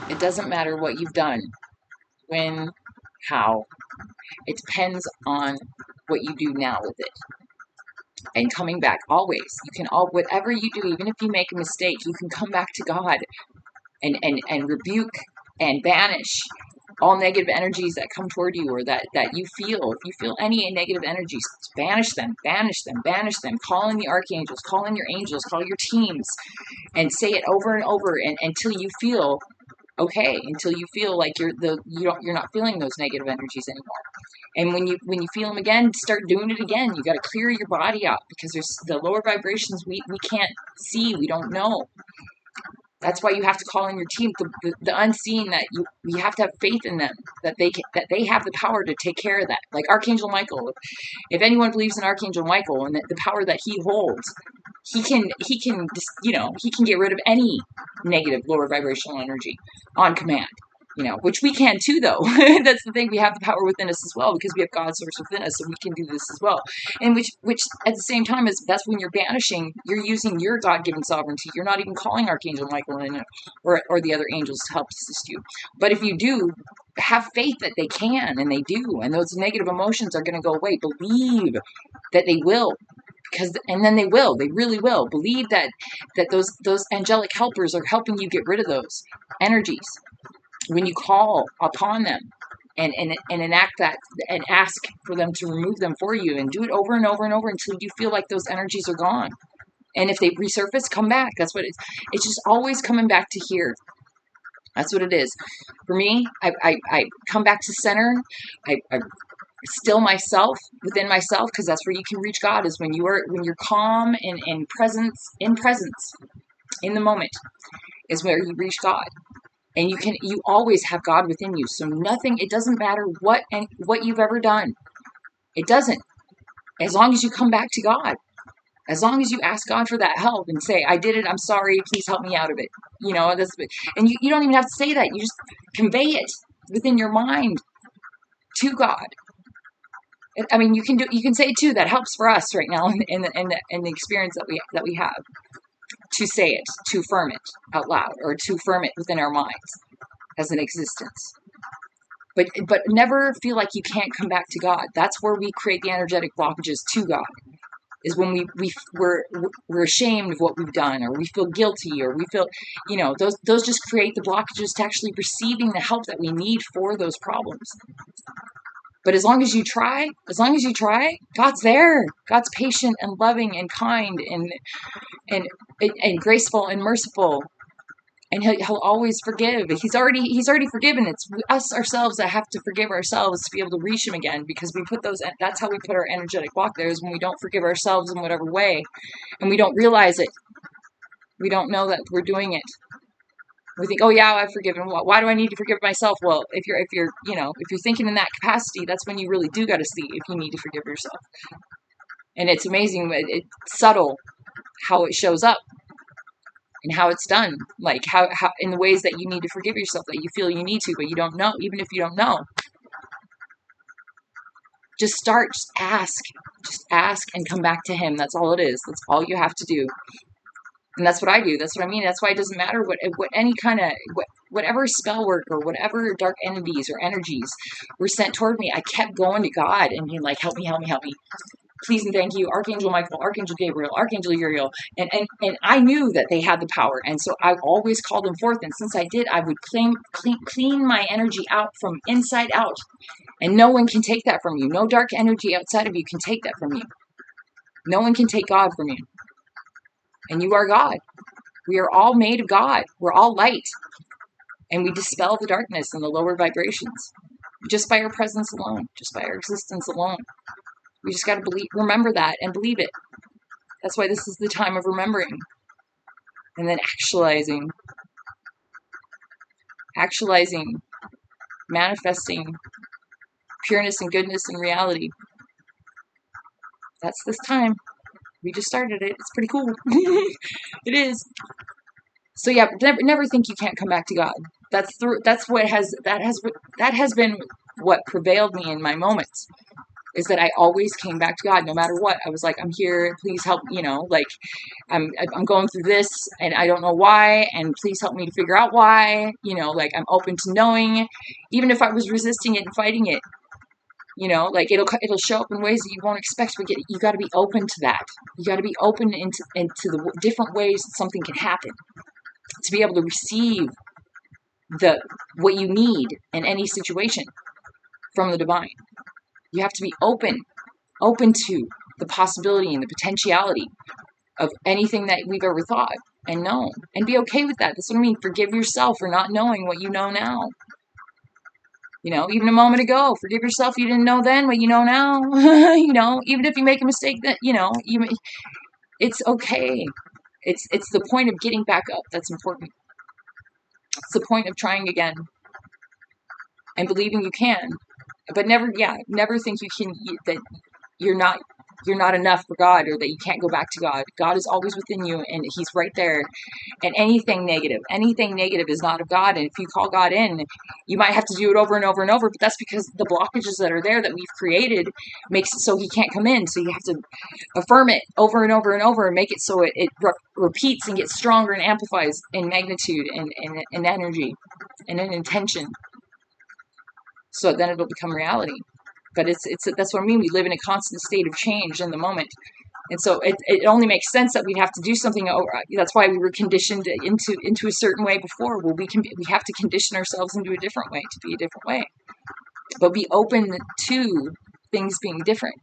It doesn't matter what you've done, when, how. It depends on what you do now with it. And coming back always. You can all whatever you do, even if you make a mistake, you can come back to God and rebuke and banish all negative energies that come toward you, or that you feel. If you feel any negative energies, banish them, banish them, banish them. Call in the archangels, call in your angels, call your teams, and say it over and over, and until you feel okay, until you feel like you're not feeling those negative energies anymore. And when you feel them again, start doing it again. You got to clear your body out, because there's the lower vibrations we can't see, we don't know. That's why you have to call in your team, the unseen, that you have to have faith in them, that they have the power to take care of that. Like Archangel Michael, if anyone believes in Archangel Michael and the power that he holds, he can he can get rid of any negative lower vibrational energy on command. Which we can too, though. That's the thing. We have the power within us as well, because we have God's source within us, so we can do this as well. And which at the same time is, that's when you're banishing. You're using your God-given sovereignty. You're not even calling Archangel Michael in it, or the other angels to help assist you. But if you do, have faith that they can, and they do, and those negative emotions are going to go away. Believe that they will, and then they will. They really will. Believe that those angelic helpers are helping you get rid of those energies when you call upon them, and enact that, and ask for them to remove them for you, and do it over and over and over until you feel like those energies are gone. And if they resurface, come back. That's what it's just always coming back to here. That's what it is. For me, I come back to center. I still myself within myself, because that's where you can reach God, is when you're calm and in presence in the moment, is where you reach God. And you always have God within you. So it doesn't matter what you've ever done. It doesn't. As long as you come back to God. As long as you ask God for that help and say, I did it, I'm sorry, please help me out of it. And you don't even have to say that. You just convey it within your mind to God. I mean, you can say it too. That helps for us right now in the experience that we have. To say it, to affirm it out loud, or to affirm it within our minds as an existence. But never feel like you can't come back to God. That's where we create the energetic blockages to God. Is when we're ashamed of what we've done, or we feel guilty, or we feel, those just create the blockages to actually receiving the help that we need for those problems. But as long as you try, God's there. God's patient and loving and kind and graceful and merciful, and he'll always forgive. He's already forgiven. It's us ourselves that have to forgive ourselves to be able to reach him again, because that's how we put our energetic block there, is when we don't forgive ourselves in whatever way, and we don't realize it. We don't know that we're doing it. We think, oh yeah, I've forgiven. Why do I need to forgive myself? Well, if you're thinking in that capacity, that's when you really do got to see if you need to forgive yourself. And it's amazing. It's subtle how it shows up and how it's done. Like how in the ways that you need to forgive yourself, that you feel you need to, but you don't know. Even if you don't know, just ask and come back to him. That's all it is. That's all you have to do. And that's what I do. That's what I mean. That's why it doesn't matter what any kind of whatever spell work or whatever dark entities or energies were sent toward me. I kept going to God and being like, help me, help me, help me. Please and thank you, Archangel Michael, Archangel Gabriel, Archangel Uriel. And I knew that they had the power. And so I always called them forth. And since I did, I would clean my energy out from inside out. And no one can take that from you. No dark energy outside of you can take that from you. No one can take God from you. And you are God. We are all made of God. We're all light. And we dispel the darkness and the lower vibrations just by our presence alone, just by our existence alone. We just got to remember that and believe it. That's why this is the time of remembering. And then actualizing, manifesting pureness and goodness and reality. That's this time. We just started it. It's pretty cool. It is. So yeah, never think you can't come back to God. That has been what prevailed me in my moments. is that I always came back to God no matter what. I was like, I'm here, please help, like I'm going through this and I don't know why, and please help me to figure out why, like I'm open to knowing, even if I was resisting it and fighting it, like it'll show up in ways that you won't expect, but you got to be open to that. You got to be open into the different ways that something can happen to be able to receive what you need in any situation from the divine. You have to be open to the possibility and the potentiality of anything that we've ever thought and known, and be okay with that. That's what I mean. Forgive yourself for not knowing what you know now. Even a moment ago, forgive yourself. You didn't know then what you know now. Even if you make a mistake, that it's okay. It's the point of getting back up that's important. It's the point of trying again and believing you can, but never think you can, that you're not enough for God, or that you can't go back to God. God is always within you, and He's right there. And anything negative is not of God. And if you call God in, you might have to do it over and over and over, but that's because the blockages that are there that we've created makes it so He can't come in. So you have to affirm it over and over and over, and make it so it repeats and gets stronger and amplifies in magnitude and energy and in intention. So then it'll become reality. But that's what I mean. We live in a constant state of change in the moment. And so it only makes sense that we'd have to do something. That's why we were conditioned into a certain way before. Well, we have to condition ourselves into a different way to be a different way. But be open to things being different.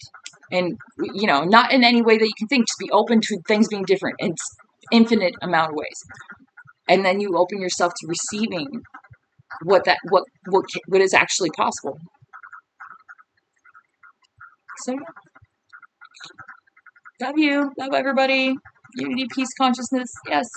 And, not in any way that you can think. Just be open to things being different in infinite amount of ways. And then you open yourself to receiving what is actually possible. So, love you. Love everybody. Unity, peace, consciousness. Yes.